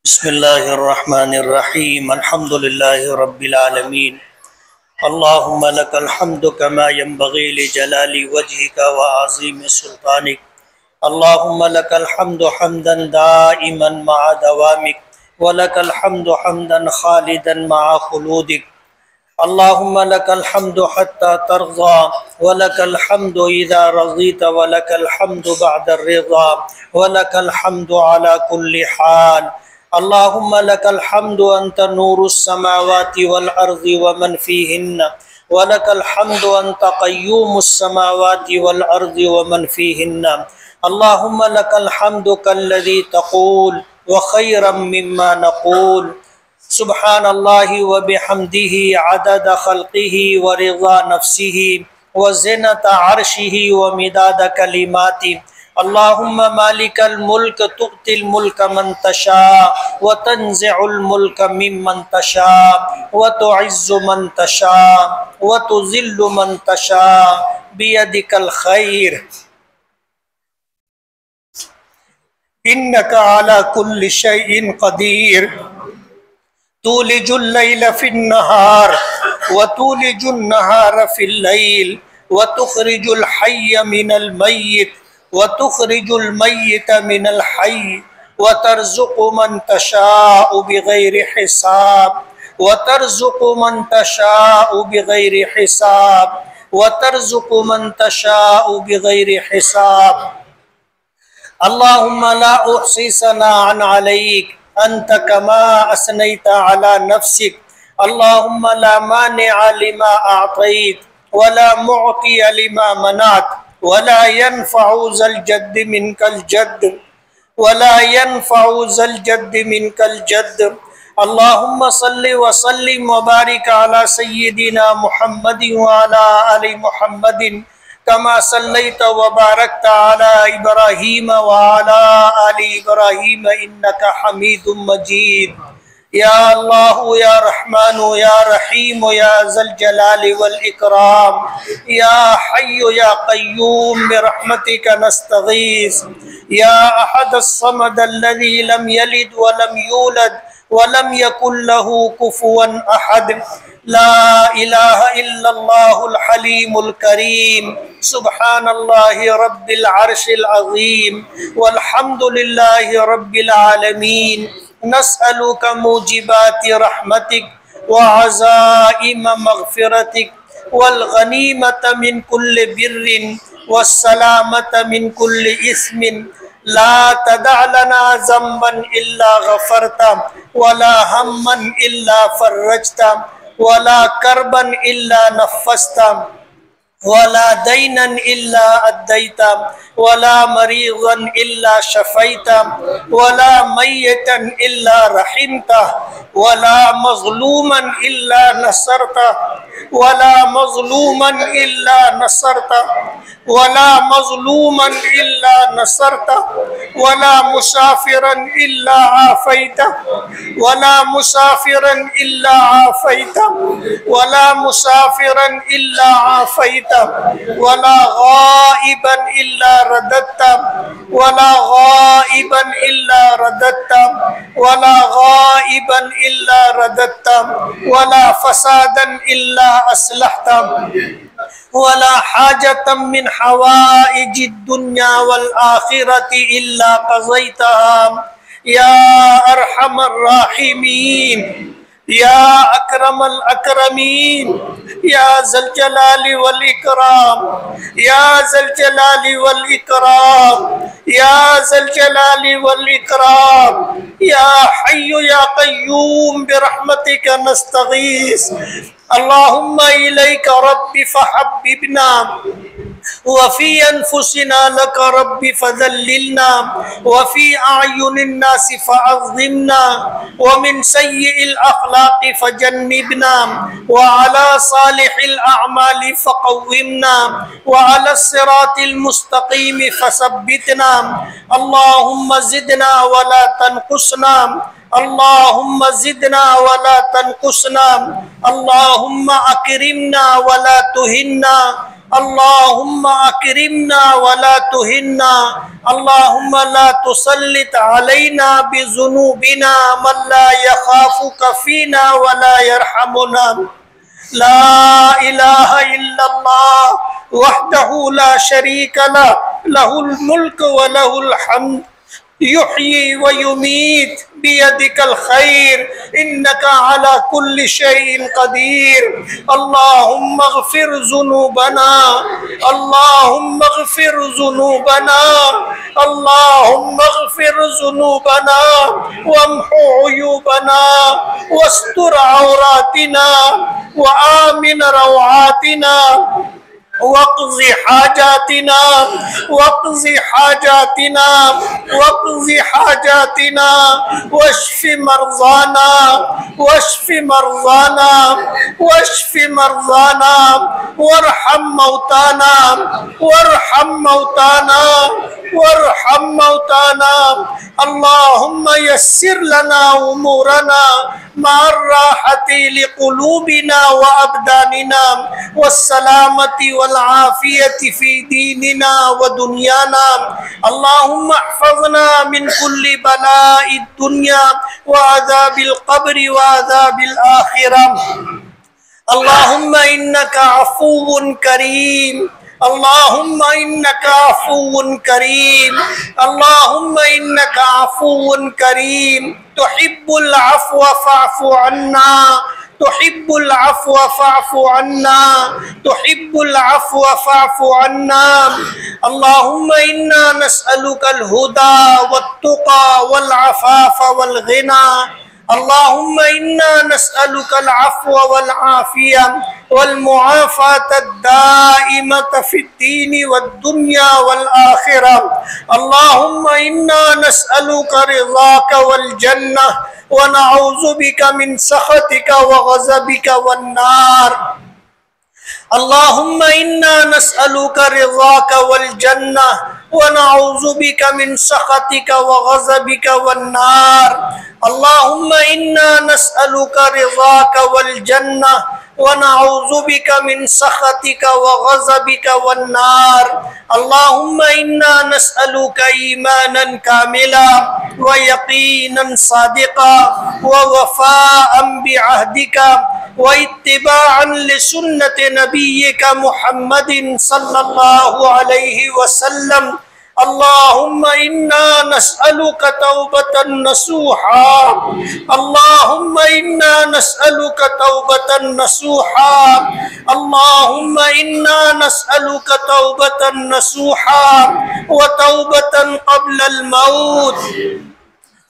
بسم اللہ الرحمن الرحیم الحمد للہ رب العالمین اللہم لک الحمد کما ينبغی لجلال وجہک وعظیم سلطانک اللہم لک الحمد حمدا دائما مع دوامک ولک الحمد حمدا خالدا مع خلودک اللہم لک الحمد حتی ترضى ولک الحمد اذا رضیت ولک الحمد بعد الرضا ولک الحمد على كل حال اللهم لك الحمد أنت نور السماوات والأرض ومن فيهن ولك الحمد أنت قيوم السماوات والأرض ومن فيهن اللهم لك الحمد كالذي تقول وخيرا مما نقول سبحان الله وبحمده عدد خلقه ورضا نفسه وزنة عرشه ومداد كلماته اللهم مالك الملك تؤتي الملك من تشاء وتنزع الملك ممن تشاء وتعز من تشاء وتذل من تشاء بيدك الخير إنك على كل شيء قدير تولج الليل في النهار وتولج النهار في الليل وتخرج الحي من الميت وتخرج الميت من الحي وترزق من تشاء بغير حساب وترزق من تشاء بغير حساب وترزق من تشاء بغير حساب اللهم لا أحصي ثناء عليك أنت كما أثنيت على نفسك اللهم لا مانع لما أعطيت ولا معطي لما منعت ولا ينفع ذا الجد منك الجد ولا ينفع ذا الجد منك الجد اللهم صل وسلم وبارك على سيدنا محمد وعلى آل محمد كما صليت وباركت على إبراهيم وعلى آل إبراهيم إنك حميد مجيد یا اللہ یا رحمان یا رحیم یا ذا الجلال والإکرام یا حی یا قیوم برحمتک نستغیث یا احد الصمد الذي لم يلد ولم يولد ولم يكن له كفوا احد لا الہ الا اللہ الحلیم الکریم سبحان اللہ رب العرش العظیم والحمد للہ رب العالمین نسألك موجبات رحمتك وعزائم مغفرتك والغنیمة من كل بر والسلامة من كل اسم لا تدع لنا ذنبا إلا غفرته ولا هما إلا فرجته ولا كربا إلا نفسته ولا دينا إلا أديته ولا مريضا إلا شفيته ولا ميتا إلا رحمته ولا مظلوما إلا نصرته ولا مظلوما إلا نصرته ولا مظلوما إلا نصرته ولا مسافرا إلا عافيته ولا مسافرا إلا عافيته ولا مسافرا إلا عافيته ولا غائبا إلا رددته ولا غائبا إلا رددته ولا غائبا إلا رددته ولا فسادا إلا أصلحته ولا حاجة من حوائج الدنيا والآخرة إلا قضيتها يا أرحم الراحمين يا أكرم الأكرمين يا ذا الجلال والإكرام يا ذا الجلال والإكرام يا ذا الجلال والإكرام يا حي يا قيوم برحمتك نستغيث اللهم إليك ربي فحببنا وفي أنفسنا لك ربي فذللنا وفي أعين الناس فعظمنا ومن سيء الأخلاق فجنبنا وعلى صالح الأعمال فقومنا وعلى الصراط المستقيم فثبتنا اللهم زدنا ولا تنقصنا اللهم زدنا ولا تنقصنا اللهم أكرمنا ولا تهنا اللهم اکرمنا ولا تهنا اللهم لا تسلط علينا بذنوبنا من لا يخافك فينا ولا يرحمنا لا الہ الا اللہ وحدہ لا شریک له له الملک وله الحمد يحيي ويميت بيدك الخير إنك على كل شيء قدير اللهم اغفر ذنوبنا اللهم اغفر ذنوبنا اللهم اغفر ذنوبنا وامحو عيوبنا واستر عوراتنا وآمن روعاتنا واقض حاجاتنا واقض حاجاتنا واقض حاجاتنا واشف مرضانا واشف مرضانا واشف مرضانا وارحم موتانا وارحم موتانا وارحم موتانا اللهم يسر لنا امورنا مع الراحة لقلوبنا وابداننا والسلامة والعافية في ديننا ودنيانا اللهم احفظنا من كل بلاء الدنيا وعذاب القبر وعذاب الآخرة اللهم إنك عفو كريم اللهم إنك عفو كريم اللهم إنك عفو كريم تحب العفو فاعف عنا تحب العفو فاعف عنا تحب العفو فاعف عنا اللهم إنا نسألك الهدى والتقى والعفاف والغنى اللهم إنا نسألك العفو والعافية والمعافاة الدائمة في الدين والدنيا والآخرة اللهم إنا نسألك رضاك والجنة ونعوذ بك من سخطك وغضبك والنار اللهم إنا نسألك رضاك والجنة ونعوذ بك من سخطك وغضبك والنار اللهم إنا نسألك رضاك والجنة ونعوذ بك من سخطك وغضبك والنار اللهم إنا نسألك إيمانا كاملا ويقينا صادقا ووفاء بعهدك واتباعا لسنة نبيك محمد صلى الله عليه وسلم اللهم إنا نسألك توبة نصوحا اللهم إنا نسألك توبة نصوحا اللهم إنا نسألك توبة نصوحا وتوبة قبل الموت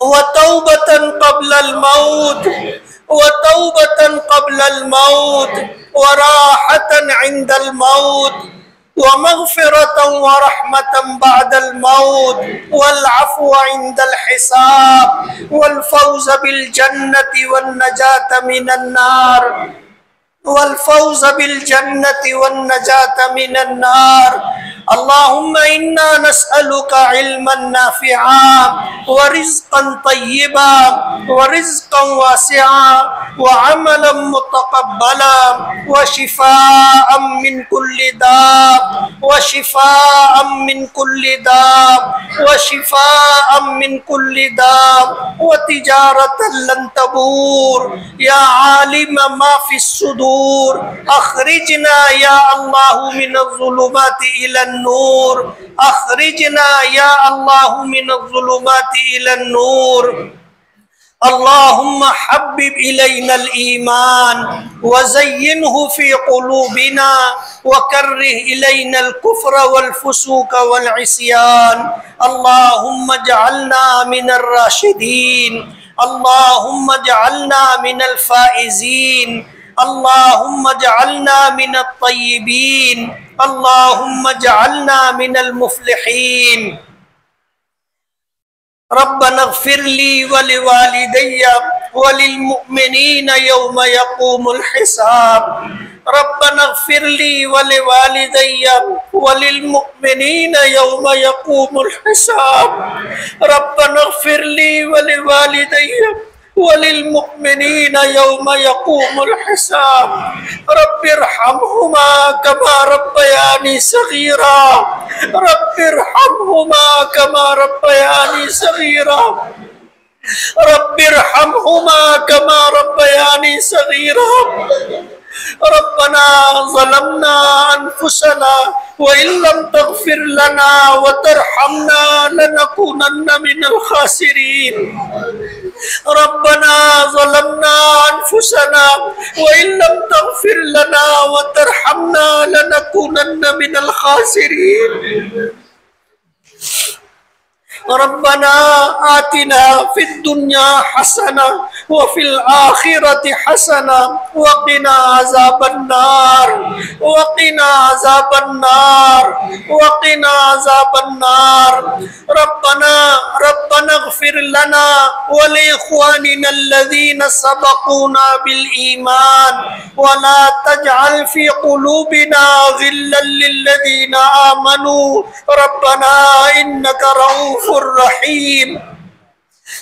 وتوبة قبل الموت وتوبة قبل الموت وراحة عند الموت ومغفرة ورحمة بعد الموت والعفو عند الحساب والفوز بالجنة والنجاة من النار والفوز بالجنة والنجاة من النار اللهم إنا نسألك علما نافعا ورزقا طيبا ورزقا واسعا وعملا متقبلا وشفاء من كل داء وشفاء من كل داء وشفاء من كل داء وتجارة لن تبور يا عالم ما في الصدور أخرجنا يا الله من الظلمات إلى النور أخرجنا يا الله من الظلمات إلى النور اللهم حبب إلينا الإيمان وزينه في قلوبنا وكره إلينا الكفر والفسوق والعصيان اللهم اجعلنا من الراشدين اللهم اجعلنا من الفائزين اللهم اجعلنا من الطيبين اللهم اجعلنا من المفلحين ربنا اغفر لي ولوالدي وللمؤمنين يوم يقوم الحساب ربنا اغفر لي ولوالدي وللمؤمنين يوم يقوم الحساب ربنا اغفر لي ولوالدي وللمؤمنين يوم يقوم الحساب رب ارحمهما كما ربياني صغيرا رب ارحمهما كما ربياني صغيرا رب ارحمهما كما ربياني صغيرا ربنا ظلمنا أنفسنا وإن لم تغفر لنا وترحمنا لنكونن من الخاسرين ربنا ظلمنا أنفسنا وإن لم تغفر لنا وترحمنا لنكونن من الخاسرين ربنا آتنا في الدنيا حسنة وفي الآخرة حسنة وقنا عذاب النار وقنا عذاب النار وقنا عذاب النار ربنا اغفر لنا ولإخواننا الذين سبقونا بالإيمان ولا تجعل في قلوبنا غلا للذين آمنوا ربنا إنك رؤوف رحيم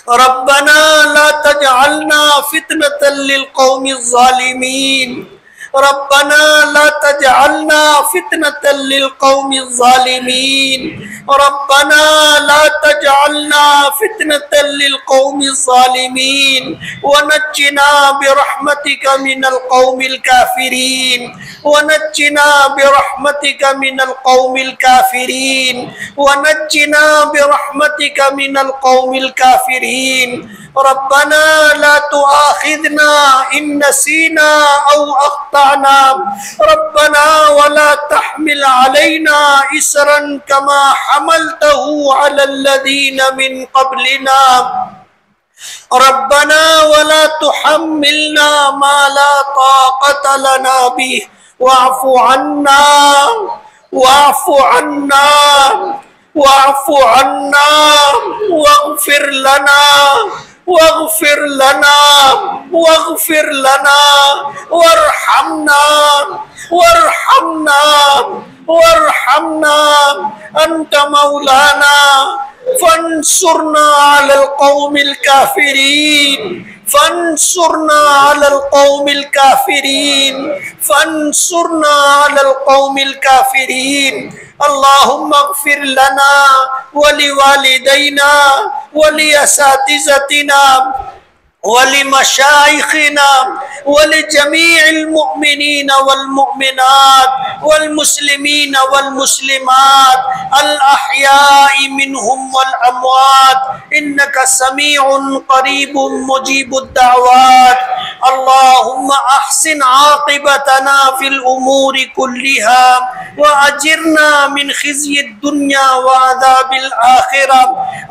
ربنا لا تجعلنا فتنة للقوم الظالمين ربنا لا تجعلنا فتنة للقوم الظالمين ربنا لا تجعلنا فتنة للقوم الظالمين ونجنا برحمتك من القوم الكافرين ونجنا برحمتك من القوم الكافرين ونجنا برحمتك من القوم الكافرين ربنا لا تؤاخذنا إن نسينا أو أخطأنا ربنا ولا تحمل علينا إسرا كما حملته على الذين من قبلنا ربنا ولا تحملنا ما لا طاقة لنا به واعف عنا واعف عنا واعف عنا واغفر لنا واغفر لنا واغفر لنا وارحمنا وارحمنا وارحمنا أنت مولانا فانصرنا على القوم الكافرين فانصرنا على القوم الكافرين فانصرنا على القوم الكافرين اللهم اغفر لنا ولوالدينا ولأساتذتنا ولمشايخنا ولجميع المؤمنين والمؤمنات والمسلمين والمسلمات الأحياء منهم والأموات إنك سميع قريب مجيب الدعوات اللهم أحسن عاقبتنا في الأمور كلها وأجرنا من خزي الدنيا وعذاب الآخرة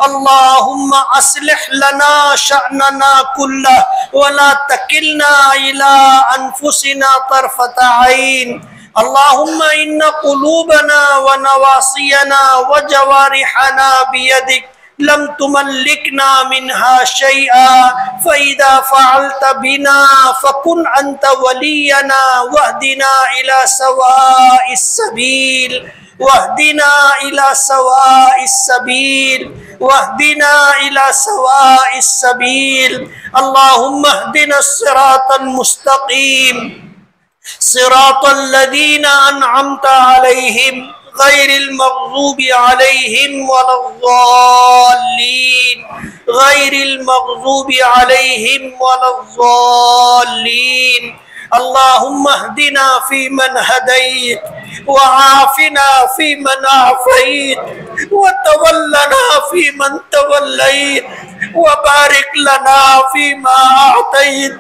اللهم أصلح لنا شأننا كله ولا تكلنا إلى أنفسنا طرفة عين اللهم إن قلوبنا ونواصينا وجوارحنا بيدك لم تملكنا منها شيئا فإذا فعلت بنا فكن أنت ولينا واهدنا إلى سواء السبيل واهدنا إلى سواء السبيل واهدنا إلى سواء السبيل اللهم اهدنا الصراط المستقيم صراط الذين أنعمت عليهم غير المغضوب عليهم ولا الضالين غير المغضوب عليهم ولا الضالين اللهم اهدنا فيمن هديت وعافنا فيمن عافيت وتولنا فيمن توليت وبارك لنا فيما أعطيت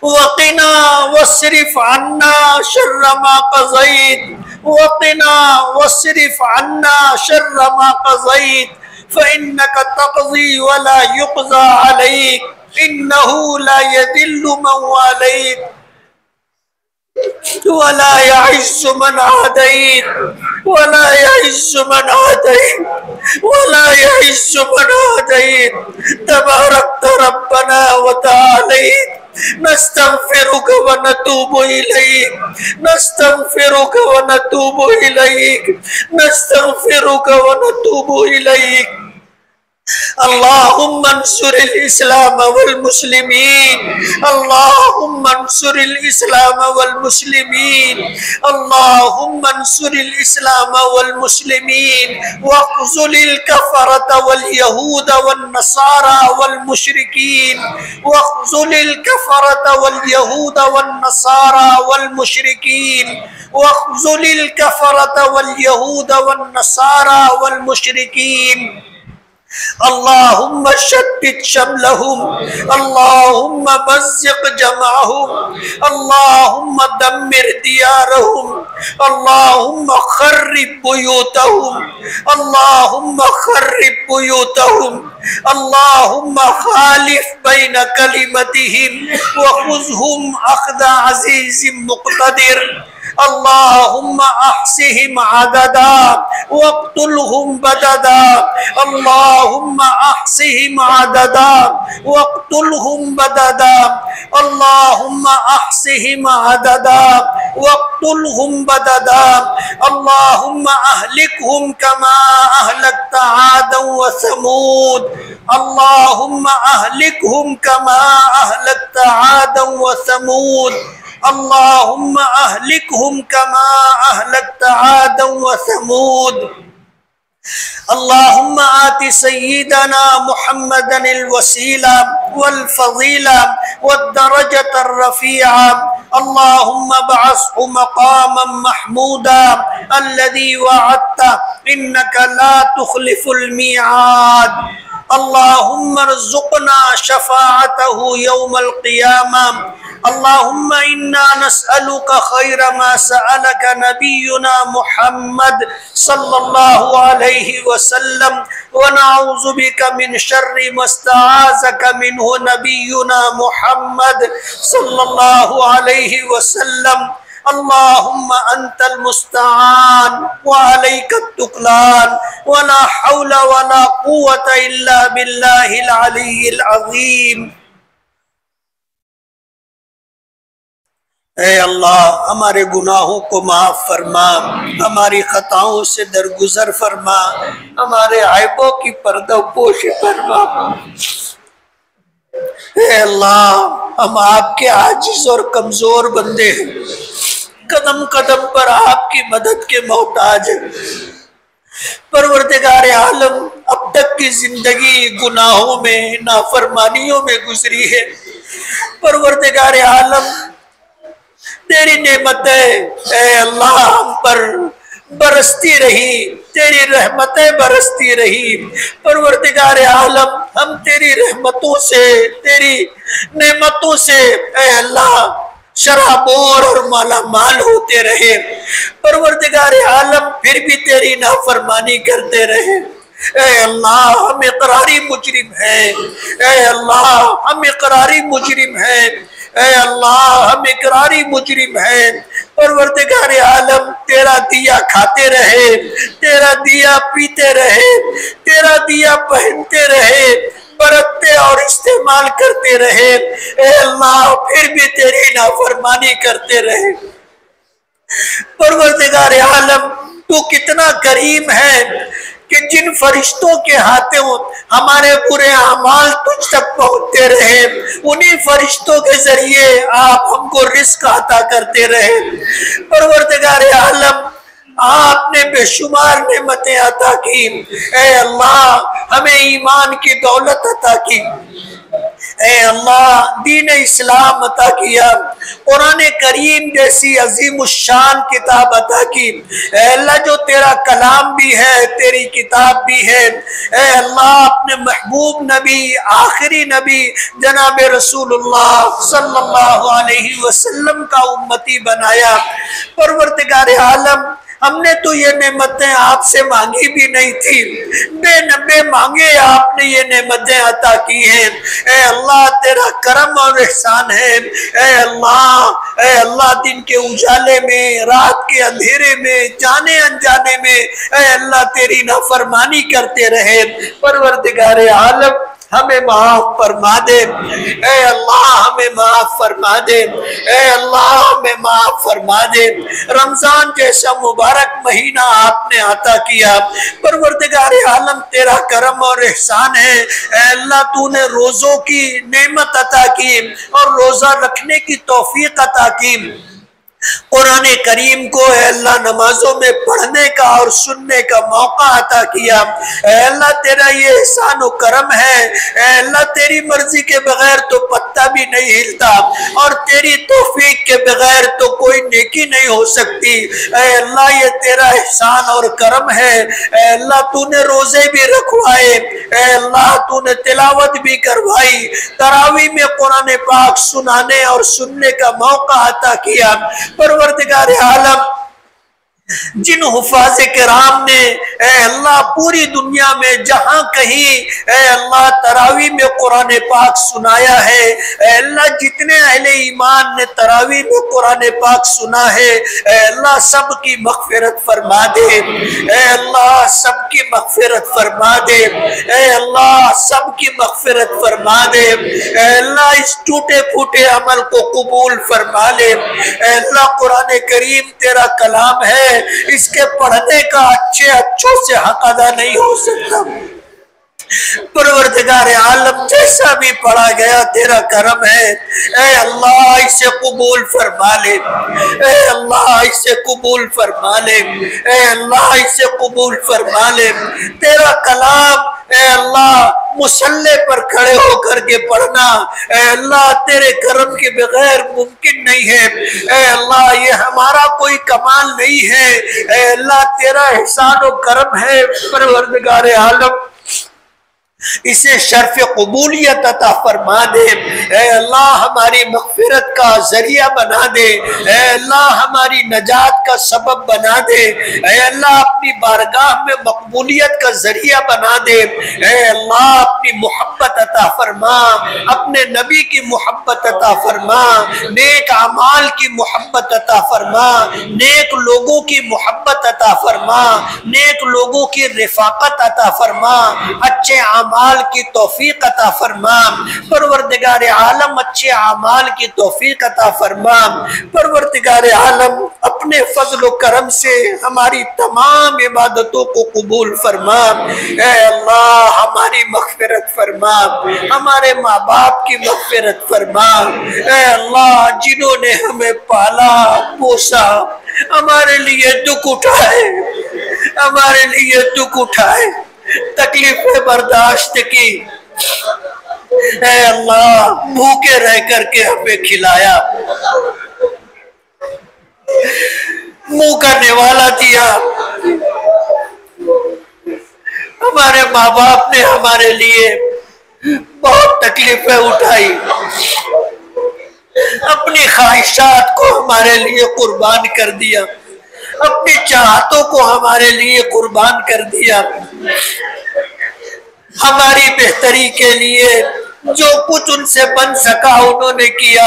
وقنا واصرف عنا شر ما قضيت وقنا واصرف عنا شر ما قضيت فإنك تقضي ولا يقضى عليك إنه لا يذل من واليت ولا يعز من عاديت ولا يعز من عاديت ولا يعز من عاديت تباركت ربنا وتعاليت نستغفرك ونتوب إليك نستغفرك ونتوب إليك نستغفرك ونتوب إليك اللهم انصر الإسلام والمسلمين اللهم انصر الإسلام والمسلمين اللهم انصر الإسلام والمسلمين واخذل الكفرة واليهود والنصارى والمشركين واخذل الكفرة واليهود والنصارى والمشركين واخذل الكفرة واليهود والنصارى والمشركين اللهم شتت شملهم اللهم مزق جمعهم اللهم دمر ديارهم اللهم خرب بيوتهم اللهم خرب بيوتهم اللهم خالف بين كلمتهم وخذهم أخذ عزيز مقتدر اللهم احصهم عددا واقتلهم بددا اللهم احصهم عددا واقتلهم بددا اللهم احصهم عددا واقتلهم بددا اللهم اهلكهم كما اهلكت عادا وثمود اللهم اهلكهم كما اهلكت عادا وثمود اللهم اهلكهم كما اهلكت عادا وثمود اللهم آت سيدنا محمدا الوسيلة والفضيلة والدرجة الرفيعة اللهم ابعثه مقاما محمودا الذي وعدته إنك لا تخلف الميعاد اللهم ارزقنا شفاعته يوم القيامة اللهم إنا نسألك خير ما سألك نبينا محمد صلى الله عليه وسلم ونعوذ بك من شر ما استعاذك منه نبينا محمد صلى الله عليه وسلم اللهم أنت المستعان وعليك التكلان ولا حول ولا قوة إلا بالله العلي العظيم اے اللہ ہمارے گناہوں کو معاف فرما ہماری خطاؤں سے درگزر فرما ہمارے عیبوں کی پردہ پوشی فرما اے اللہ ہم آپ کے عاجز اور کمزور بندے ہیں قدم قدم پر آپ کی مدد کے محتاج ہیں پروردگار عالم اب تک کی زندگی گناہوں میں نافرمانیوں میں گزری ہے پروردگار عالم تیری نعمتیں اے اللہ ہم پر برستی رہی تیری رحمتیں برستی رہی پروردگار عالم ہم تیری رحمتوں سے تیری نعمتوں سے اے اللہ شرابور اور مالا مال ہوتے رہے پروردگار عالم پھر بھی تیری نافرمانی کرتے رہے اے اللہ ہم اقراری مجرم ہیں اے اللہ ہم اقراری مجرم ہیں اے اللہ ہم اقراری مجرم ہیں پروردگار عالم تیرا دیا کھاتے رہے تیرا دیا پیتے رہے تیرا دیا پہنتے رہے برتتے اور استعمال کرتے رہے اے اللہ پھر بھی تیری نافرمانی کرتے رہے پروردگار عالم تو کتنا کریم ہے کہ جن فرشتوں کے ہاتھوں ہمارے برے اعمال تجھ تک پہنچتے رہے انہی فرشتوں کے ذریعے آپ ہم کو رزق عطا کرتے رہے پروردگار عالم آپ نے بے شمار نعمتیں عطا کی اے اللہ ہمیں ایمان کی دولت عطا کی اے اللہ دین اسلام عطا کیا قرآن کریم جیسی عظیم الشان کتاب عطا کی اے اللہ جو تیرا کلام بھی ہے تیری کتاب بھی ہے اے اللہ اپنے محبوب نبی آخری نبی جناب رسول اللہ صلی اللہ علیہ وسلم کا امتی بنایا پروردگار عالم ہم نے تو یہ نعمتیں آپ سے مانگی بھی نہیں تھی بے مانگے آپ نے یہ نعمتیں عطا کی ہیں اے اللہ تیرا کرم اور احسان ہے اے اللہ دن کے اجالے میں رات کے اندھیرے میں جانے انجانے میں اے اللہ تیری نافرمانی کرتے رہے پروردگار عالم ہمیں معاف فرما دے، اے اللہ ہمیں معاف فرما دے، اے اللہ ہمیں معاف فرما دے۔ رمضان جیسا مبارک مہینہ آپ نے عطا کیا، پروردگار عالم تیرا کرم اور احسان ہے۔ اے اللہ تو نے روزوں کی نعمت عطا کی اور روزہ رکھنے کی توفیق عطا کی، قرآن کریم کو اے اللہ نمازوں میں پڑھنے کا اور سننے کا موقع عطا کیا۔ اے اللہ تیرا یہ احسان و کرم ہے، اے اللہ تیری مرضی کے بغیر تو پتہ بھی نہیں ہلتا اور تیری توفیق کے بغیر تو کوئی نیکی نہیں ہو سکتی۔ اے اللہ یہ تیرا احسان اور کرم ہے۔ اے اللہ تو نے روزے بھی رکھوائے، اے اللہ تو نے تلاوت بھی کروائی، تراویح میں قرآن پاک سنانے اور سننے کا موقع عطا کیا۔ پروردگار عالم جن حفاظ کرام نے اے اللہ پوری دنیا میں جہاں کہیں اے اللہ تراویح میں قرآن پاک سنایا ہے، اے اللہ جتنے اہل ایمان نے تراویح میں قرآن پاک سنا ہے، اے اللہ سب کی مغفرت فرما دے، اے اللہ سب کی مغفرت فرما دے، اے اللہ سب کی مغفرت فرما دے، اے اللہ اس ٹوٹے پھوٹے عمل کو قبول فرما لے۔ اے اللہ قرآن کریم تیرا کلام ہے، اس کے پڑھنے کا اچھوں سے حق ادا نہیں ہو سکتا۔ پروردگار عالم جیسا بھی پڑھا گیا تیرا کرم ہے، اے اللہ اسے قبول فرما لے، اے اللہ اسے قبول فرما لے، اے اللہ اسے قبول فرما لے۔ تیرا کلام اے اللہ مصلی پر کھڑے ہو کر کے پڑھنا اے اللہ تیرے کرم کے بغیر ممکن نہیں ہے۔ اے اللہ یہ ہمارا کوئی کمال نہیں ہے، اے اللہ تیرا احسان و کرم ہے۔ پروردگار عالم اسے شرف قبولیت عطا فرما دے، اے اللہ ہماری مغفرت کا ذریعہ بنا دے، اے اللہ ہماری نجات کا سبب بنا دے، اے اللہ اپنی بارگاہ میں مقبولیت کا ذریعہ بنا دے، اے اللہ اپنی محبت عطا فرما، اپنے نبی کی محبت عطا فرما، نیک اعمال کی محبت عطا فرما، نیک لوگوں کی محبت عطا فرما، نیک لوگوں کی رفاقت عطا فرما، اچھے اعمال کی توفیق عطا فرما۔ پروردگار عالم اچھے اعمال کی توفیق عطا فرما۔ پروردگار عالم اپنے فضل و کرم سے ہماری تمام عبادتوں کو قبول فرما۔ اے اللہ ہماری مغفرت فرما، ہمارے ماں باپ کی مغفرت فرما۔ اے اللہ جنہوں نے ہمیں پالا پوسا، ہمارے لیے دکھ اٹھائے، ہمارے لیے دکھ اٹھائے، تکلیفیں برداشت کی، اے اللہ بھوکے رہ کر کے ہمیں کھلایا، منہ کا نوالا دیا۔ ہمارے ماں باپ نے ہمارے لیے بہت تکلیفیں اٹھائی، اپنی خواہشات کو ہمارے لیے قربان کر دیا، اپنی چاہتوں کو ہمارے لیے قربان کر دیا۔ ہماری بہتری کے لیے جو کچھ ان سے بن سکا انہوں نے کیا۔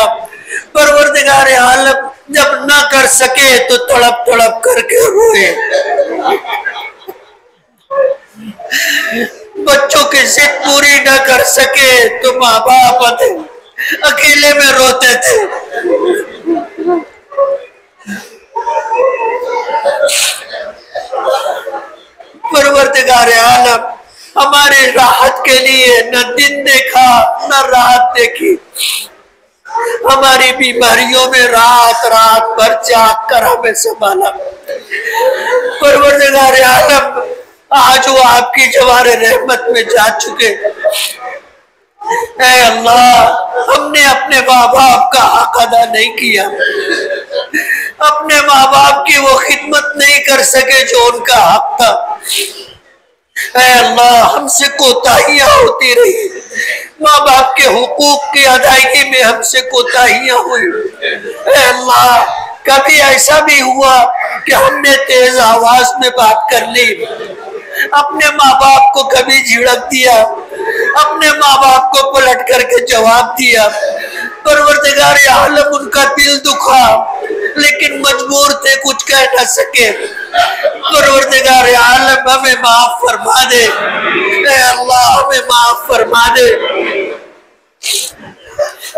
پروردگار عالم جب نہ کر سکے تو تڑپ تڑپ کر کے روئے، بچوں کی ضد پوری نہ کر سکے تو ماں باپ اکیلے میں روتے تھے۔ پروردگار عالم ہمارے راحت کے لیے نہ دن دیکھا نہ رات دیکھی، ہماری بیماریوں میں رات رات بھر جاگ کر ہمیں سنبھالا۔ پروردگار عالم آج وہ آپ کی جوار رحمت میں جا چکے۔ اے اللہ ہم نے اپنے ماں باپ کا حق ادا نہیں کیا، اپنے ماں باپ کی وہ خدمت نہیں کر سکے جو ان کا حق تھا۔ اے اللہ ہم سے کوتاہیاں ہوتی رہی، ماں باپ کے حقوق کی ادائیگی میں ہم سے کوتاہیاں ہوئی۔ اے اللہ کبھی ایسا بھی ہوا کہ ہم نے تیز آواز میں بات کر لی، اپنے ماں باپ کو کبھی جھڑک دیا، اپنے ماں باپ کو پلٹ کر کے جواب دیا۔ پروردگار عالم ان کا دل دکھا، لیکن مجبور تھے, کچھ کہہ نہ سکے. پروردگار عالم ہمیں معاف فرما دے, اے اللہ ہمیں معاف فرما دے,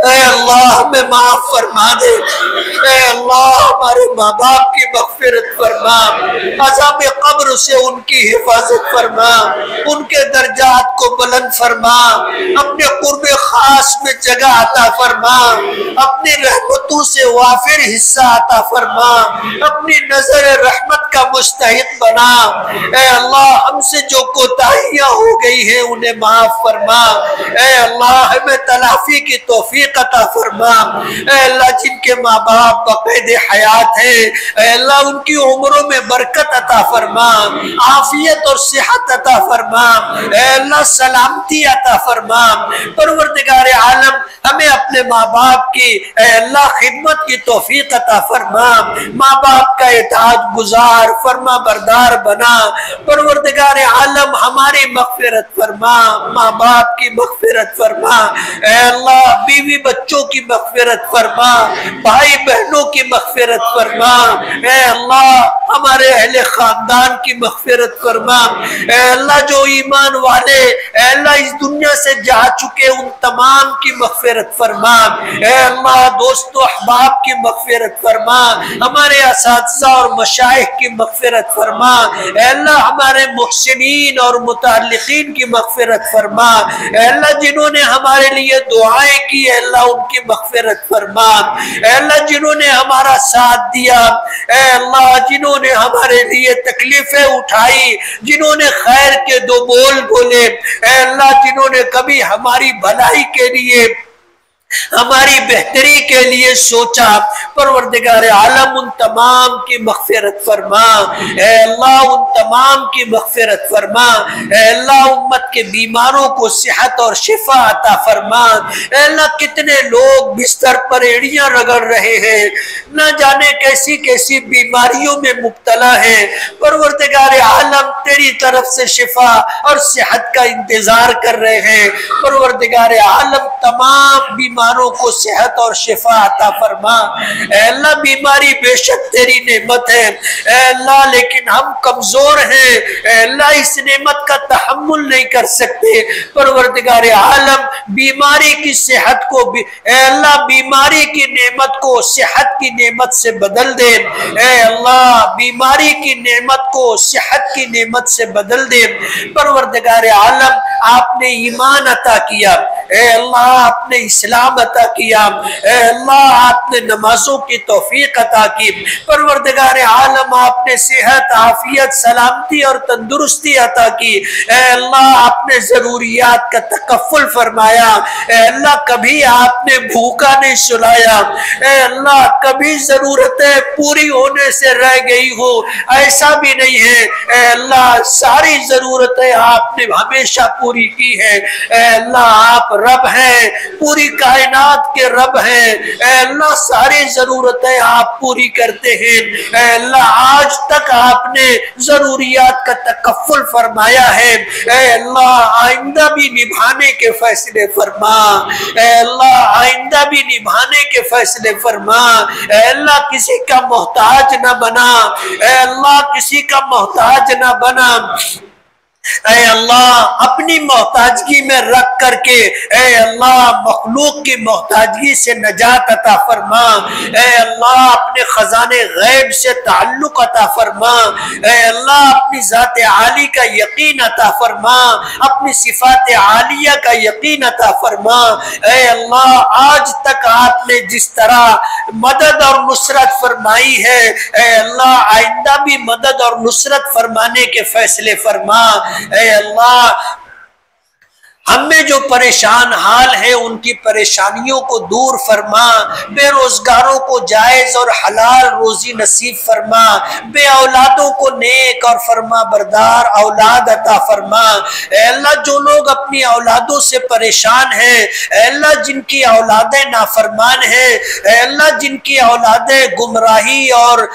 اے اللہ ہمیں معاف فرما دے, اے اللہ ہمارے ماں باپ کی مغفرت فرما, عذاب قبر سے ان کی حفاظت فرما, ان کے درجات کو بلند فرما, اپنے قرب خاص میں جگہ عطا فرما, اپنی رحمتوں سے وافر حصہ عطا فرما, اپنی نظر رحمت کا مستحق بنا. اے اللہ ہم سے جو کوتاہیاں ہو گئی ہیں انہیں معاف فرما, اے اللہ ہمیں تلافی کی توفیق عطا فرما. اے اللہ جن کے ماں باپ بقید حیات ہیں, اے اللہ ان کی عمروں میں برکت عطا فرما, عافیت اور صحت عطا فرما, اے اللہ سلامتی عطا فرما. پروردگار عالم ہمیں اپنے ماں باپ کی اے اللہ خدمت کی توفیق عطا فرما, ماں باپ کا اطاعت گزار فرما بردار بنا. پروردگار عالم ہماری مغفرت فرما, ماں باپ کی مغفرت فرما, اے اللہ بیوی بچوں کی مغفرت فرما, بھائی بہنوں کی مغفرت فرما, اے اللہ ہمارے اہل خاندان کی مغفرت فرما. اے اللہ جو ایمان والے اے اللہ اس دنیا سے جا چکے ان تمام کی مغفرت فرما. اے اللہ دوست و احباب کی مغفرت فرما, ہمارے اساتذہ اور مشائخ کی مغفرت فرما. اے اللہ ہمارے محسنین اور متعلقین کی مغفرت فرما. اے اللہ جنہوں نے ہمارے لیے دعائیں کی اے اللہ ان کی مغفرت فرما. اے اللہ جنہوں نے ہمارا ساتھ دیا, اے اللہ جنہوں نے ہمارے لیے تکلیفیں اٹھائی, جنہوں نے خیر کے دو بول بولے, اے اللہ جنہوں نے کبھی ہماری بھلائی کے لیے ہماری بہتری کے لیے سوچا, پروردگار عالم ان تمام کی مغفرت فرما. اے اللہ ان تمام کی مغفرت فرما. اے اللہ امت کے بیماروں کو صحت اور شفا عطا فرما. اے اللہ کتنے لوگ بستر پر ایڑیاں رگڑ رہے ہیں, نہ جانے کیسی کیسی بیماریوں میں مبتلا ہیں. پروردگار عالم تیری طرف سے شفا اور صحت کا انتظار کر رہے ہیں. پروردگار عالم تمام بیماریوں کو صحت اور شفا عطا فرما. اے اللہ بیماری بے شک تیری نعمت ہے اے اللہ, لیکن ہم کمزور ہیں اے اللہ, اس نعمت کا تحمل نہیں کر سکتے. پروردگار عالم بیماری کی صحت کو اے اللہ بیماری کی نعمت کو صحت کی نعمت سے بدل دے. اے اللہ بیماری کی نعمت کو صحت کی نعمت سے بدل دے. پروردگار عالم آپ نے ایمان عطا کیا, اے اللہ آپ نے اسلام عطا کیا, اے اللہ آپ نے نمازوں کی توفیق عطا کی. پروردگار عالم آپ نے صحت عافیت سلامتی اور تندرستی عطا کی. اے اللہ آپ نے ضروریات کا تکفل فرمایا. اے اللہ کبھی آپ نے بھوکا نہیں سلایا. اے اللہ کبھی ضرورتیں پوری ہونے سے رہ گئی ہو ایسا بھی نہیں ہے. اے اللہ ساری ضرورتیں آپ نے ہمیشہ پوری کی ہے. اے اللہ آپ رب ہیں, پوری کائنات کے رب ہیں. اے اللہ ساری ضرورتیں آپ پوری کرتے ہیں. اے اللہ آج تک آپ نے ضروریات کا تکفل فرمایا ہے. اے اللہ آئندہ بھی نبھانے کے فیصلے فرما. اے اللہ آئندہ بھی نبھانے کے فیصلے فرما. اے اللہ کسی کا محتاج نہ بنا. اے اللہ کسی کا محتاج نہ بنا. اے اللہ اپنی محتاجگی میں رکھ کر کے اے اللہ مخلوق کی محتاجگی سے نجات عطا فرما. اے اللہ اپنے خزانے غیب سے تعلق عطا فرما. اے اللہ اپنی ذات عالی کا یقین عطا فرما, اپنی صفات عالیہ کا یقین عطا فرما. اے اللہ آج تک آپ نے جس طرح مدد اور نصرت فرمائی ہے اے اللہ آئندہ بھی مدد اور نصرت فرمانے کے فیصلے فرما. اے اللہ ہم میں جو پریشان حال ہے ان کی پریشانیوں کو دور فرما. بے روزگاروں کو جائز اور حلال روزی نصیب فرما. بے اولادوں کو نیک اور فرما بردار اولاد عطا فرما. اے اللہ جو لوگ اپنی اولادوں سے پریشان ہیں اے اللہ جن کی اولادیں نافرمان ہیں اے اللہ جن کی اولادیں گمراہی اور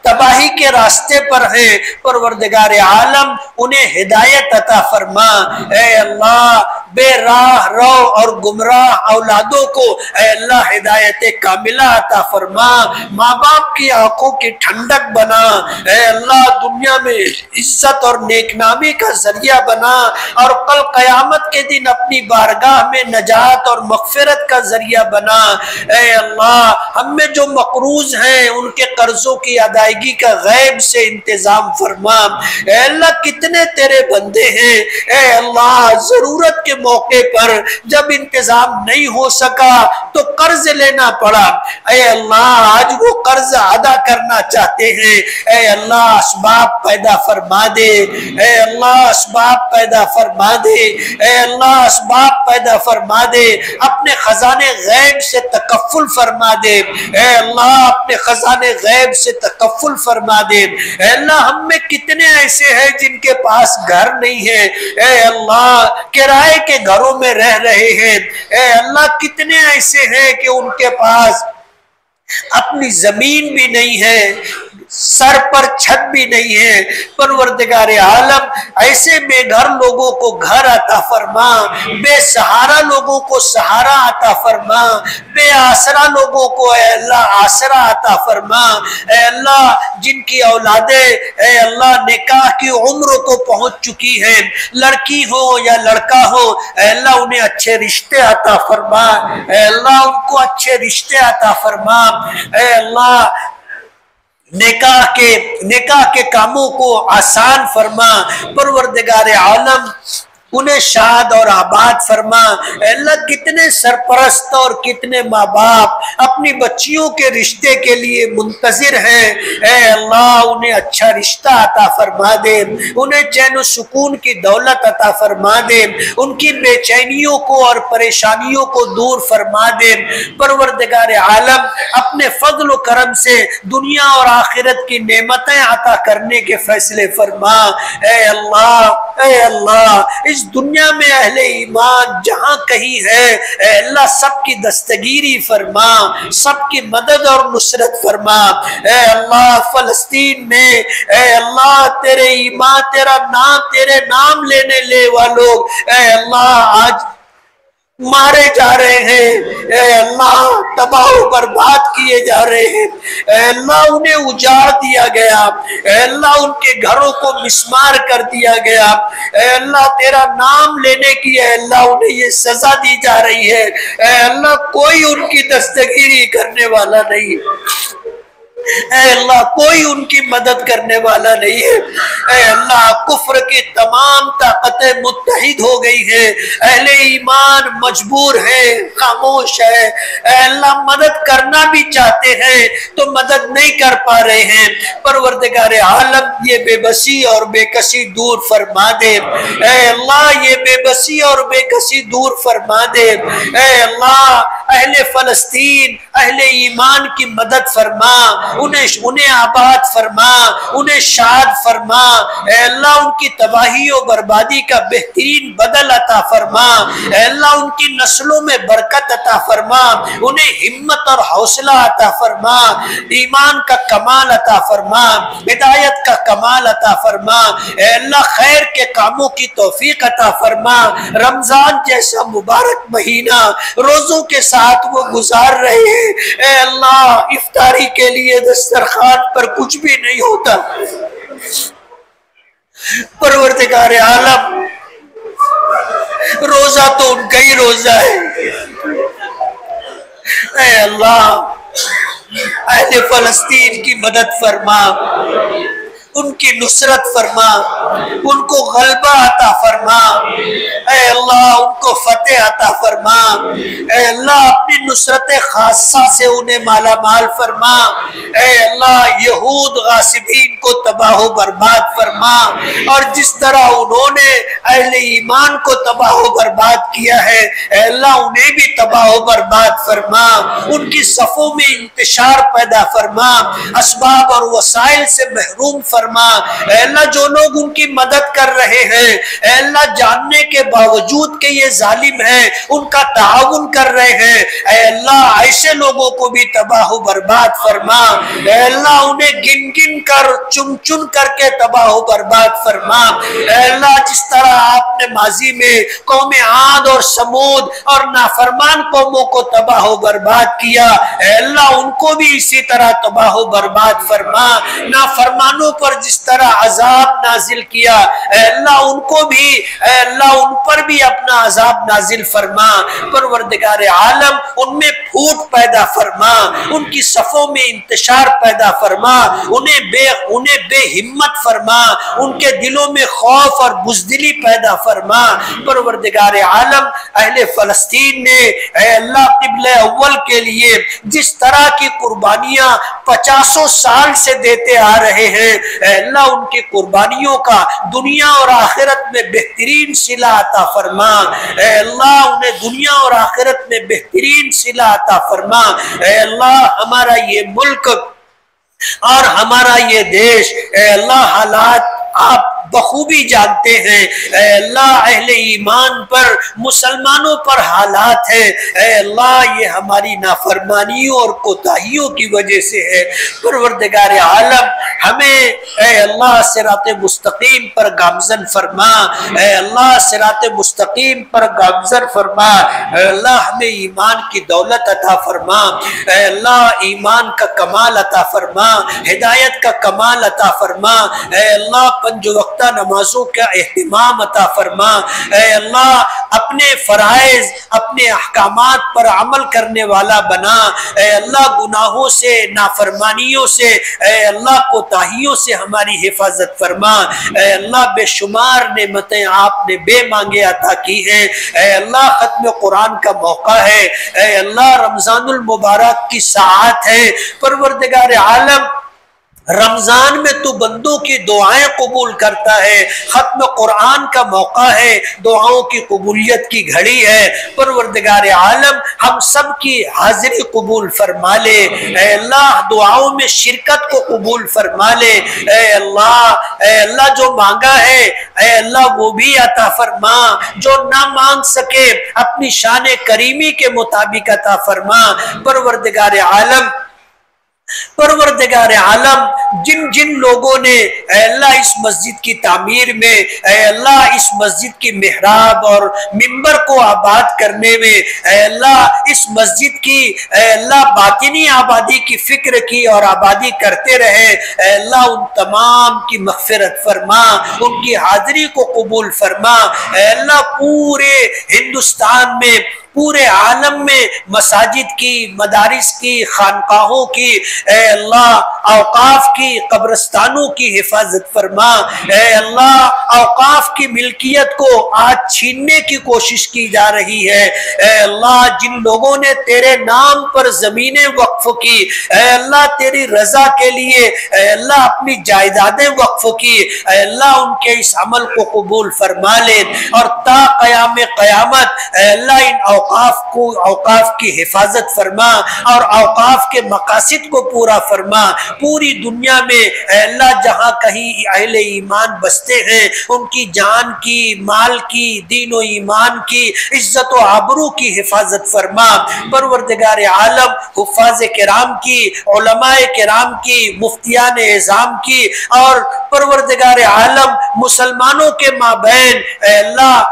تباہی کے راستے پر ہیں، پروردگار عالم انہیں ہدایت عطا فرما۔ اے اللہ بے راہ رو اور گمراہ اولادوں کو اے اللہ ہدایت کاملہ عطا فرما، ماں باپ کی آنکھوں کی ٹھنڈک بنا، اے اللہ دنیا میں عزت اور نیک نامی کا ذریعہ بنا، اور کل قیامت کے دن اپنی بارگاہ میں نجات اور مغفرت کا ذریعہ بنا۔ اے اللہ ہم میں جو مقروض ہیں ان کے قرضوں کی ادائیگی کا غیب سے انتظام فرما۔ اے اللہ کتنے تیرے بندے ہیں اے اللہ ضرورت کے موقع پر جب انتظام نہیں ہو سکا تو قرض لینا پڑا، اے اللہ آج وہ قرض ادا کرنا چاہتے ہیں، اے اللہ اسباب پیدا فرما دے، اے اللہ اسباب پیدا فرما دے، اے اللہ اسباب پیدا فرما دے، اپنے خزانے غیب سے تکفل فرما دے، اے اللہ اپنے خزانے غیب سے تکفل فرما دے۔ اے اللہ ہم میں کتنے ایسے ہیں جن کے پاس گھر نہیں ہے، اے اللہ کرائے کے گھروں میں رہ رہے ہیں، اے اللہ کتنے ایسے ہیں کہ ان کے پاس اپنی زمین بھی نہیں ہے، سر پر چھت بھی نہیں ہے۔ پروردگار عالم ایسے بے گھر لوگوں کو گھر عطا فرما، بے سہارا لوگوں کو سہارا عطا فرما، بے آسرا لوگوں کو اے اللہ آسرا عطا فرما۔ اے اللہ جن کی اولادیں اے اللہ نکاح کی عمر کو پہنچ چکی ہیں، لڑکی ہو یا لڑکا ہو، اے اللہ انہیں اچھے رشتے عطا فرما، اے اللہ ان کو اچھے رشتے عطا فرما، اے اللہ نکاح کے کاموں کو آسان فرما، پروردگار عالم انہیں شاد اور آباد فرما۔ اے اللہ کتنے سرپرست اور کتنے ماں باپ اپنی بچیوں کے رشتے کے لیے منتظر ہیں، اے اللہ انہیں اچھا رشتہ عطا فرما دے، انہیں چین و سکون کی دولت عطا فرما دے، ان کی بے چینیوں کو اور پریشانیوں کو دور فرما دے۔ پروردگار عالم اپنے فضل و کرم سے دنیا اور آخرت کی نعمتیں عطا کرنے کے فیصلے فرما۔ اے اللہ اس دنیا میں اہل ایمان جہاں کہیں ہے اے اللہ سب کی دستگیری فرما، سب کی مدد اور نصرت فرما۔ اے اللہ فلسطین میں اے اللہ تیرے ایمان تیرے نام لینے لے والوں اے اللہ آج مارے جا رہے ہیں، اے اللہ تباہ و برباد کیے جا رہے ہیں، اے اللہ انہیں اجاڑ دیا گیا، اے اللہ ان کے گھروں کو مسمار کر دیا گیا، اے اللہ تیرا نام لینے کی اے اللہ انہیں یہ سزا دی جا رہی ہے، اے اللہ کوئی ان کی دستگیری کرنے والا نہیں، اے اللہ کوئی ان کی مدد کرنے والا نہیں ہے۔ اے اللہ کفر کی تمام طاقتیں متحد ہو گئی ہیں، اہل ایمان مجبور ہیں، خاموش ہے، اے اللہ مدد کرنا بھی چاہتے ہیں تو مدد نہیں کر پا رہے ہیں۔ پروردگار عالم یہ بے بسی اور بے کسی دور فرما دے، اے اللہ یہ بے بسی اور بے کسی دور فرما دے، اے اللہ اہل فلسطین اہل ایمان کی مدد فرما، انہیں آباد فرما، انہیں شاد فرما، اے اللہ ان کی تباہی و بربادی کا بہترین بدل عطا فرما، اے اللہ ان کی نسلوں میں برکت عطا فرما، انہیں ہمت اور حوصلہ عطا فرما، ایمان کا کمال عطا فرما، ہدایت کا کمال عطا فرما، اے اللہ خیر کے کاموں کی توفیق عطا فرما۔ رمضان جیسا مبارک مہینہ روزوں کے ساتھ وہ گزار رہے ہیں، اے اللہ افطاری کے لیے دسترخوان پر کچھ بھی نہیں ہوتا، پروردگار عالم روزہ تو ان کا ہی روزہ ہے، اے اللہ اہل فلسطین کی مدد فرما، ان کی نصرت فرما، ان کو غلبہ عطا فرما، اے اللہ ان کو فتح عطا فرما، اے اللہ اپنی نصرت خاصہ سے انہیں مالا مال فرما، اے اللہ یہود غاصبین کو تباہ و برباد فرما، اور جس طرح انہوں نے اہل ایمان کو تباہ و برباد کیا ہے اے اللہ انہیں بھی تباہ و برباد فرما، ان کی صفوں میں انتشار پیدا فرما، اسباب اور وسائل سے محروم فرما، اے اللہ جو لوگ ان کی مدد کر رہے ہیں اے اللہ جاننے کے باوجود کہ یہ ظالم ہیں ان کا تعاون کر رہے ہیں، اے اے اللہ ایسے لوگوں کو بھی تباہ و برباد فرما، اے اللہ انہیں گن گن کر چن چن کر کے تباہ و برباد فرما۔ اے اللہ جس طرح آپ نے ماضی میں قوم عاد اور سمود اور نافرمان قوموں کو تباہ و برباد کیا، اے اللہ ان کو بھی اسی طرح تباہ و برباد فرما۔ نافرمانوں پر جس طرح عذاب نازل کیا، اے اللہ ان کو بھی، اے اللہ ان پر بھی اپنا عذاب نازل فرما۔ پروردگار عالم ان میں پھوٹ پیدا فرما، ان کی صفوں میں انتشار پیدا فرما، انہیں بے ہمت فرما، ان کے دلوں میں خوف اور بزدلی پیدا فرما۔ پروردگار عالم اہل فلسطین نے اے اللہ قبلہ اول کے لیے جس طرح کی قربانیاں 50 سال سے دیتے آ رہے ہیں، اے اللہ ان کی قربانیوں کا دنیا اور آخرت میں بہترین صلہ عطا فرما۔ اے اللہ انہیں دنیا اور آخرت میں بہترین صلہ عطا فرما۔ اے اللہ ہمارا یہ ملک اور ہمارا یہ دیش، اے اللہ حالات آپ بخوبی جانتے ہیں۔ اے اللہ اہل ایمان پر، مسلمانوں پر حالات ہیں، اے اللہ یہ ہماری نافرمانیوں اور کوتاہیوں کی وجہ سے ہے۔ پروردگار عالم ہمیں اے اللہ صراط مستقیم پر گامزن فرما، اے اللہ صراط مستقیم پر گامزن فرما۔ اے اللہ ہمیں ایمان کی دولت عطا فرما، اے اللہ ایمان کا کمال عطا فرما، ہدایت کا کمال عطا فرما۔ اے اللہ 5 وقتہ نمازوں کا اہتمام عطا فرما۔ اے اللہ اپنے فرائض، اپنے احکامات پر عمل کرنے والا بنا۔ اے اللہ گناہوں سے، نافرمانیوں سے، اے اللہ کوتاہیوں سے ہماری حفاظت فرما۔ اے اللہ بے شمار نعمتیں آپ نے بے مانگے عطا کی ہیں۔ اے اللہ ختم قرآن کا موقع ہے، اے اللہ رمضان المبارک کی ساعت ہے۔ پروردگار عالم رمضان میں تو بندوں کی دعائیں قبول کرتا ہے، ختم قرآن کا موقع ہے، دعاؤں کی قبولیت کی گھڑی ہے۔ پروردگار عالم ہم سب کی حاضری قبول فرما لے، اے اللہ دعاؤں میں شرکت کو قبول فرما لے۔ اے اللہ جو مانگا ہے اے اللہ وہ بھی عطا فرما، جو نہ مانگ سکے اپنی شان کریمی کے مطابق عطا فرما۔ پروردگار عالم جن لوگوں نے اے اللہ اس مسجد کی تعمیر میں، اے اللہ اس مسجد کی محراب اور منبر کو آباد کرنے میں، اے اللہ اس مسجد کی اے اللہ باطنی آبادی کی فکر کی اور آبادی کرتے رہے، اے اللہ ان تمام کی مغفرت فرما، ان کی حاضری کو قبول فرما۔ اے اللہ پورے ہندوستان میں، پورے عالم میں مساجد کی، مدارس کی، خانقاہوں کی، اے اللہ اوقاف کی، قبرستانوں کی حفاظت فرما۔ اے اللہ اوقاف کی ملکیت کو آج چھیننے کی کوشش کی جا رہی ہے، اے اللہ جن لوگوں نے تیرے نام پر زمینیں وقف کی، اے اللہ تیری رضا کے لیے، اے اللہ اپنی جائیدادیں وقف کی، اے اللہ ان کے اس عمل کو قبول فرما لے، اور تا قیام قیامت اے اللہ ان اوقاف کی حفاظت فرما اور اوقاف کے مقاصد کو پورا فرما۔ پوری دنیا میں اے اللہ جہاں کہیں اہل ایمان بستے ہیں ان کی جان کی، مال کی، دین و ایمان کی، عزت و آبرو کی حفاظت فرما۔ پروردگار عالم حفاظ کرام کی، علماء کرام کی، مفتیان اعظام کی، اور پروردگار عالم مسلمانوں کے مابین اے اللہ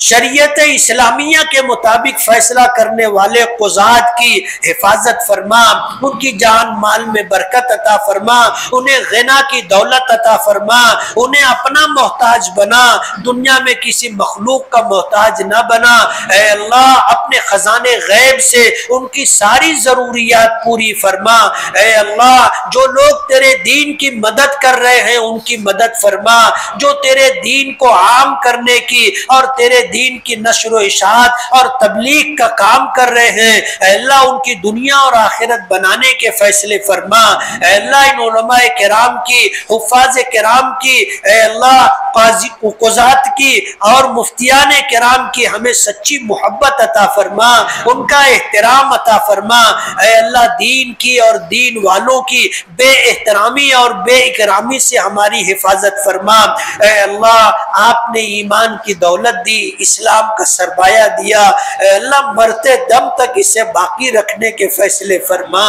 شریعت اسلامیہ کے مطابق فیصلہ کرنے والے قضات کی حفاظت فرما، ان کی جان مال میں برکت عطا فرما، انہیں غنا کی دولت عطا فرما، انہیں اپنا محتاج بنا، دنیا میں کسی مخلوق کا محتاج نہ بنا۔ اے اللہ اپنے خزانے غیب سے ان کی ساری ضروریات پوری فرما۔ اے اللہ جو لوگ تیرے دین کی مدد کر رہے ہیں ان کی مدد فرما، جو تیرے دین کو عام کرنے کی اور تیرے دین کی نشر و اشاعت اور تبلیغ کا کام کر رہے ہیں، اے اللہ ان کی دنیا اور آخرت بنانے کے فیصلے فرما۔ اے اللہ ان علماء کرام کی، حفاظ کرام کی اے اللہ قضات کی اور مفتیان کرام کی ہمیں سچی محبت عطا فرما، ان کا احترام عطا فرما۔ اے اللہ دین کی اور دین والوں کی بے احترامی اور بے اکرامی سے ہماری حفاظت فرما۔ اے اللہ آپ نے ایمان کی دولت دی، اسلام کا سرمایہ دیا، اے اللہ مرتے دم تک اسے باقی رکھنے کے فیصلے فرما۔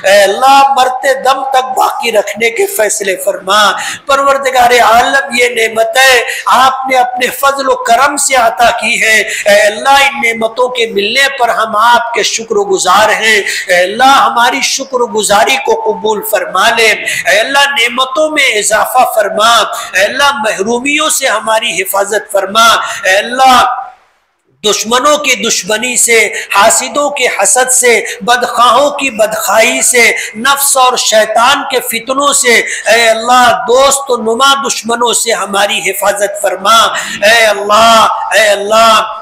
اے اللہ مرتے دم تک باقی رکھنے کے فیصلے فرما۔ پروردگار عالم یہ نعمت ہے آپ نے اپنے فضل و کرم سے عطا کی ہے، اے اللہ ان نعمتوں کے ملنے پر ہم آپ کے شکر گزار ہیں۔ اے اللہ ہماری شکر گزاری کو قبول فرما لے، اے اللہ نعمتوں میں اضافہ فرما، اے اللہ محرومیوں سے ہماری حفاظت فرما، اے اللہ دشمنوں کی دشمنی سے، حاسدوں کے حسد سے، بدخواہوں کی بدخواہی سے، نفس اور شیطان کے فتنوں سے، اے اللہ دوست و نما دشمنوں سے ہماری حفاظت فرما۔ اے اللہ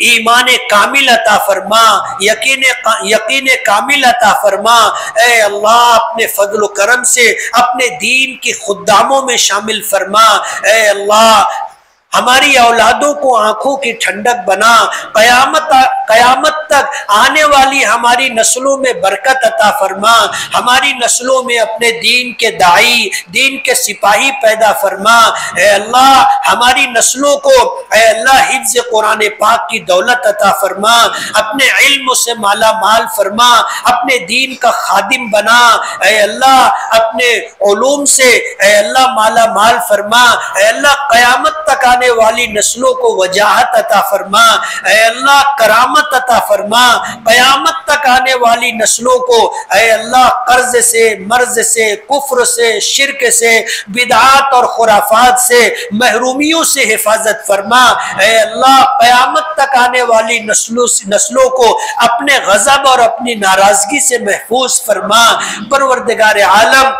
ایمان کامل عطا فرما، یقین کامل عطا فرما۔ اے اللہ اپنے فضل و کرم سے اپنے دین کی خداموں میں شامل فرما۔ اے اللہ ہماری اولادوں کو آنکھوں کی ٹھنڈک بنا، قیامت تک آنے والی ہماری نسلوں میں برکت عطا فرما، ہماری نسلوں میں اپنے دین کے داعی، دین کے سپاہی پیدا فرما۔ اے اللہ ہماری نسلوں کو اے اللہ حفظ قرآن پاک کی دولت عطا فرما، اپنے علم سے مالا مال فرما، اپنے دین کا خادم بنا۔ اے اللہ اپنے علوم سے اے اللہ مالا مال فرما، اے اللہ قیامت تک آنے والی نسلوں کو وجاہت عطا فرما، اے اللہ کرامت عطا فرما، قیامت تک آنے والی نسلوں کو اے اللہ قرض سے، مرض سے، کفر سے، شرک سے، بدعات اور خرافات سے، محرومیوں سے حفاظت فرما۔ اے اللہ قیامت تک آنے والی نسلوں کو اپنے غضب اور اپنی ناراضگی سے محفوظ فرما۔ پروردگار عالم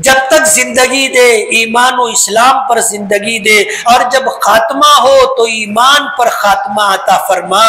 جب تک زندگی دے ایمان و اسلام پر زندگی دے، اور جب خاتمہ ہو تو ایمان پر خاتمہ عطا فرما۔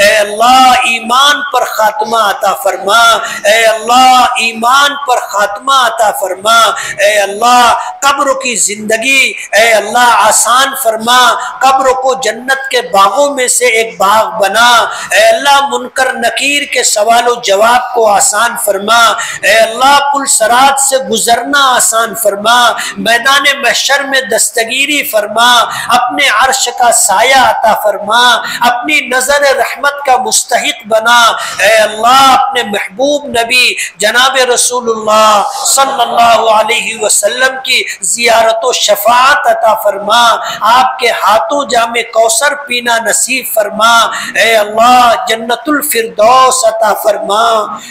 اے اللہ ایمان پر خاتمہ عطا فرما، اے اللہ ایمان پر خاتمہ عطا فرما۔ اے اللہ قبر کی زندگی اے اللہ آسان فرما، قبر کو جنت کے باغوں میں سے ایک باغ بنا۔ اے اللہ منکر نکیر کے سوال و جواب کو آسان فرما۔ اے اللہ پل صراط سے گزرنا آسان فرما، میدان محشر میں دستگیری فرما، اپنے عرش کا سایہ عطا فرما، اپنی نظر رحمت کا مستحق بنا۔ اے اللہ اپنے محبوب نبی جناب رسول اللہ صلی اللہ علیہ وسلم کی زیارت و شفاعت عطا فرما، آپ کے ہاتھوں جام کوثر پینا نصیب فرما۔ اے اللہ جنت الفردوس عطا فرما،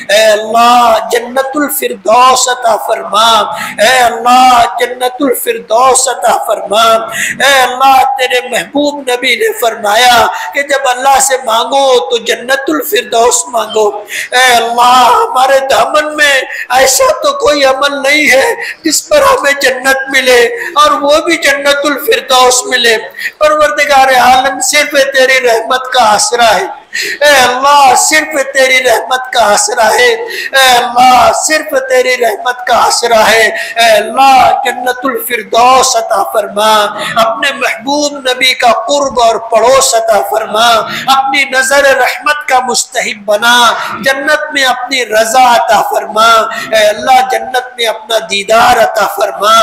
اے اللہ جنت الفردوس عطا فرما، اے اللہ جنت الفردوس عطا فرما۔ اے اللہ تیرے محبوب نبی نے فرمایا کہ جب اللہ سے مانگو تو جنت الفردوس مانگو۔ اے اللہ ہمارے دامن میں ایسا تو کوئی عمل نہیں ہے جس پر ہمیں جنت ملے اور وہ بھی جنت الفردوس ملے۔ پروردگار عالم صرف تیری رحمت کا آسرا ہے، اے اللہ صرف تیری رحمت کا آسرا ہے، اے اللہ صرف تیری رحمت کا آسرا ہے۔ اے اللہ جنت الفردوس عطا فرما، اپنے محبوب نبی کا قرب اور پڑوس عطا فرما، اپنی نظر رحمت کا مستحق بنا، جنت میں اپنی رضا عطا فرما، اے اللہ جنت میں اپنا دیدار عطا فرما۔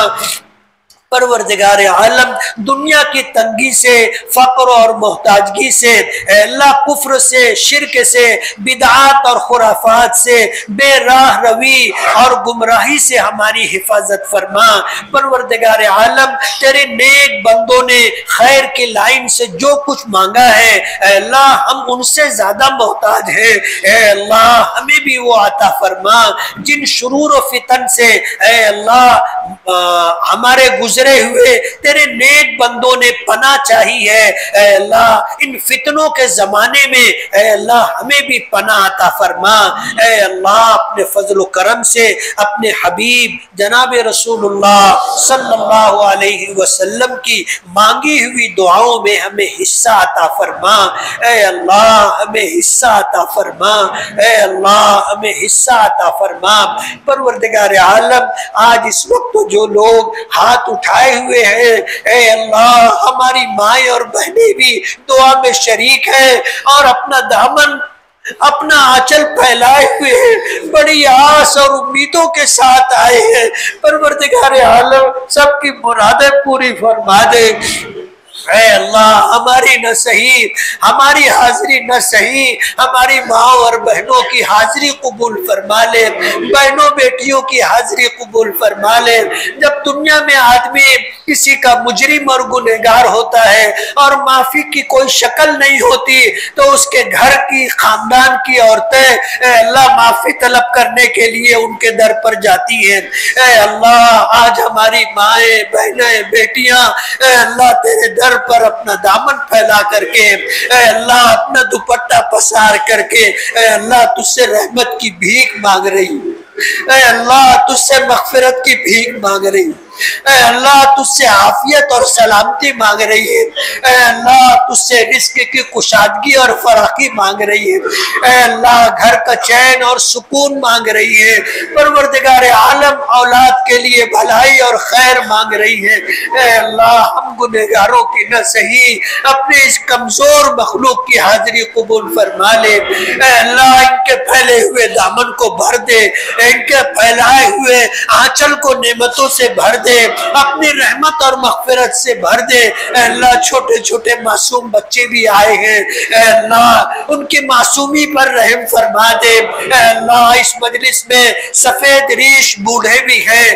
پروردگار عالم دنیا کی تنگی سے، فقر اور محتاجگی سے، اے اللہ کفر سے، شرک سے، بدعات اور خرافات سے، بے راہ روی اور گمراہی سے ہماری حفاظت فرما۔ پروردگار عالم تیرے نیک بندوں نے خیر کی لائن سے جو کچھ مانگا ہے اے اللہ ہم ان سے زیادہ محتاج ہیں، اے اللہ ہمیں بھی وہ عطا فرما۔ جن شرور و فتن سے اے اللہ ہمارے گزرے ہوئے تیرے نیک بندوں نے پناہ چاہی ہے، اے اللہ ان فتنوں کے زمانے میں اے اللہ ہمیں بھی پناہ عطا فرما۔ اے اللہ اپنے فضل و کرم سے اپنے حبیب جناب رسول اللہ صلی اللہ علیہ وسلم کی مانگی ہوئی دعاؤں میں ہمیں حصہ عطا فرما۔ اے اللہ ہمیں حصہ عطا فرما، اے اللہ ہمیں حصہ عطا فرما۔ پروردگار عالم آج اس وقت جو لوگ ہاتھ اٹھا اٹھائے ہوئے ہیں، اے اللہ ہماری مائیں اور بہنیں بھی دعا میں شریک ہیں اور اپنا دامن اپنا آنچل پھیلائے ہوئے ہیں، بڑی آس اور امیدوں کے ساتھ آئے ہیں۔ پروردگار عالم سب کی مرادیں پوری فرما دے۔ اے اللہ ہماری نہ صحیح، ہماری حاضری نہ صحیح، ہماری ماں اور بہنوں کی حاضری قبول فرما لے، بہنوں بیٹیوں کی حاضری قبول فرما لے۔ جب دنیا میں آدمی کسی کا مجرم اور گنہگار ہوتا ہے اور معافی کی کوئی شکل نہیں ہوتی تو اس کے گھر کی خاندان کی عورتیں اے اللہ معافی طلب کرنے کے لیے ان کے در پر جاتی ہیں۔ اے اللہ آج ہماری مائیں بہنیں بیٹیاں اے اللہ تیرے در پر اپنا دامن پھیلا کر کے اے اللہ اپنا دوپٹہ پسار کر کے اے اللہ تجھ سے رحمت کی بھیک مانگ رہی، اے اللہ تجھ سے مغفرت کی بھیک مانگ رہی، اے اللہ تجھ سے عافیت اور سلامتی مانگ رہی ہے، اے اللہ تجھ سے رزق کی کشادگی اور فراخی مانگ رہی ہے، اے اللہ گھر کا چین اور سکون مانگ رہی ہے، پروردگار عالم اولاد کے لیے بھلائی اور خیر مانگ رہی ہے۔ اے اللہ ہم گنہگاروں کی نہ صحیح اپنے اس کمزور مخلوق کی حاضری قبول فرما لے۔ اے اللہ ان کے پھیلے ہوئے دامن کو بھر دے، ان کے پھیلائے ہوئے آنچل کو نعمتوں سے بھر دے، اپنی رحمت اور مغفرت سے بھر دے۔ اے اللہ چھوٹے چھوٹے معصوم بچے بھی آئے ہیں، اے اللہ ان کی معصومی پر رحم فرما دے۔ اے اللہ اس مجلس میں سفید ریش بوڑھے بھی ہیں،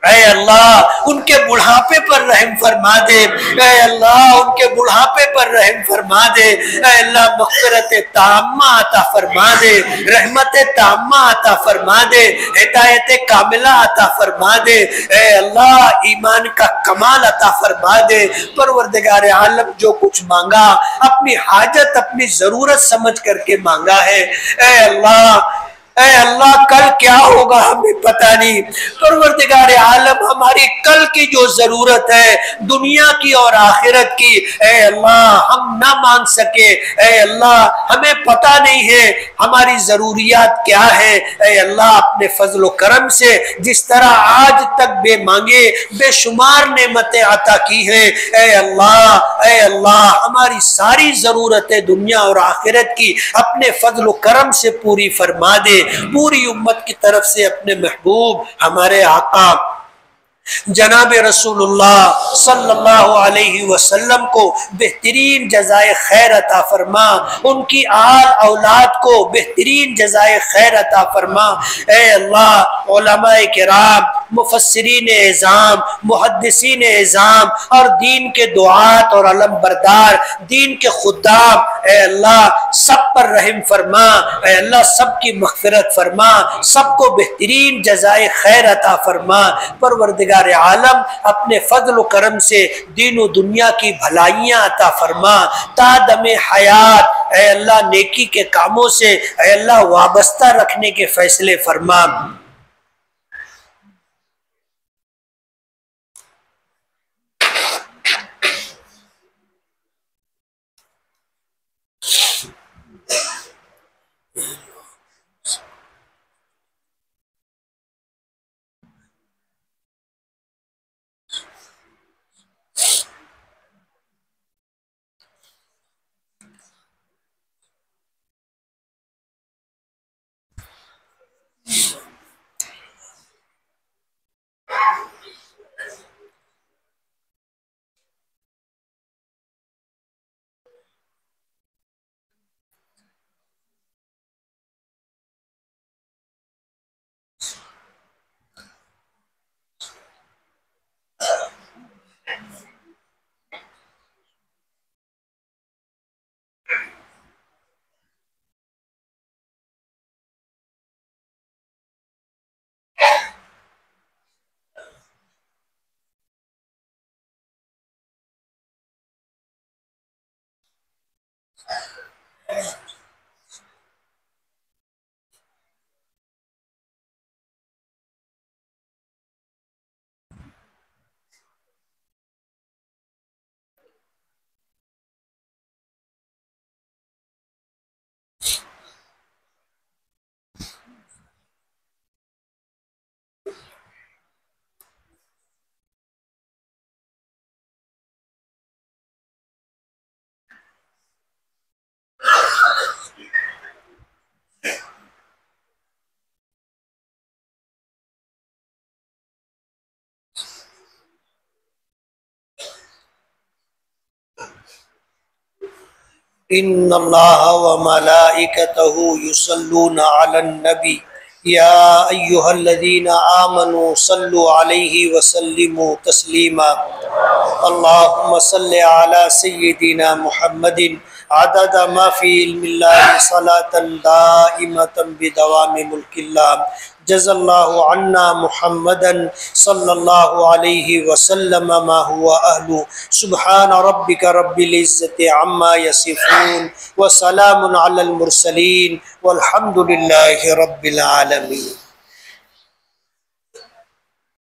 اے اللہ ان کے بڑھاپے پر رحم فرما دے، اے اللہ ان کے بڑھاپے پر رحم فرما دے، اے اللہ مغفرت تامہ عطا فرما دے، رحمت تامہ عطا فرما دے، ہدایت کاملہ عطا فرما دے، اے اللہ ایمان کا کمال عطا فرما دے۔ پروردگار عالم جو کچھ مانگا اپنی حاجت اپنی ضرورت سمجھ کر کے مانگا ہے، اے اللہ کل کیا ہوگا ہمیں پتہ نہیں، پروردگار عالم ہماری کل کی جو ضرورت ہے دنیا کی اور آخرت کی اے اللہ ہم نہ مان سکے، اے اللہ ہمیں پتہ نہیں ہے ہماری ضروریات کیا ہے، اے اللہ اپنے فضل و کرم سے جس طرح آج تک بے مانگے بے شمار نعمتیں عطا کی ہیں، اے اللہ ہماری ساری ضرورتیں دنیا اور آخرت کی اپنے فضل و کرم سے پوری فرما دے۔ پوری امت کی طرف سے اپنے محبوب ہمارے آقا جناب رسول اللہ صلی اللہ علیہ وسلم کو بہترین جزائے خیر عطا فرما، ان کی آل اولاد کو بہترین جزائے خیر عطا فرما۔ اے اللہ علماء کرام، مفسرین اعظام، محدثین اعظام اور دین کے دعات اور علم بردار دین کے خدام اے اللہ سب پر رحم فرما، اے اللہ سب کی مغفرت فرما، سب کو بہترین جزائے خیر عطا فرما۔ پروردگار عالم اپنے فضل و کرم سے دین و دنیا کی بھلائیاں عطا فرما، تا دم حیات اے اللہ نیکی کے کاموں سے اے اللہ وابستہ رکھنے کے فیصلے فرما۔ ان اللہ وملائکتہ یصلون علی النبی یا ایہا الذین آمنوا صلوا علیہ وسلموا تسلیما اللہم صلی علی سیدنا محمد عدد ما فی علم اللہ صلاة دائمة بدوام ملک اللہ جزا اللہ عنا محمدا صلی اللہ علیہ وسلم ما هو اہل سبحان ربک رب العزت عما یصفون وسلام علی المرسلین والحمد للہ رب العالمین.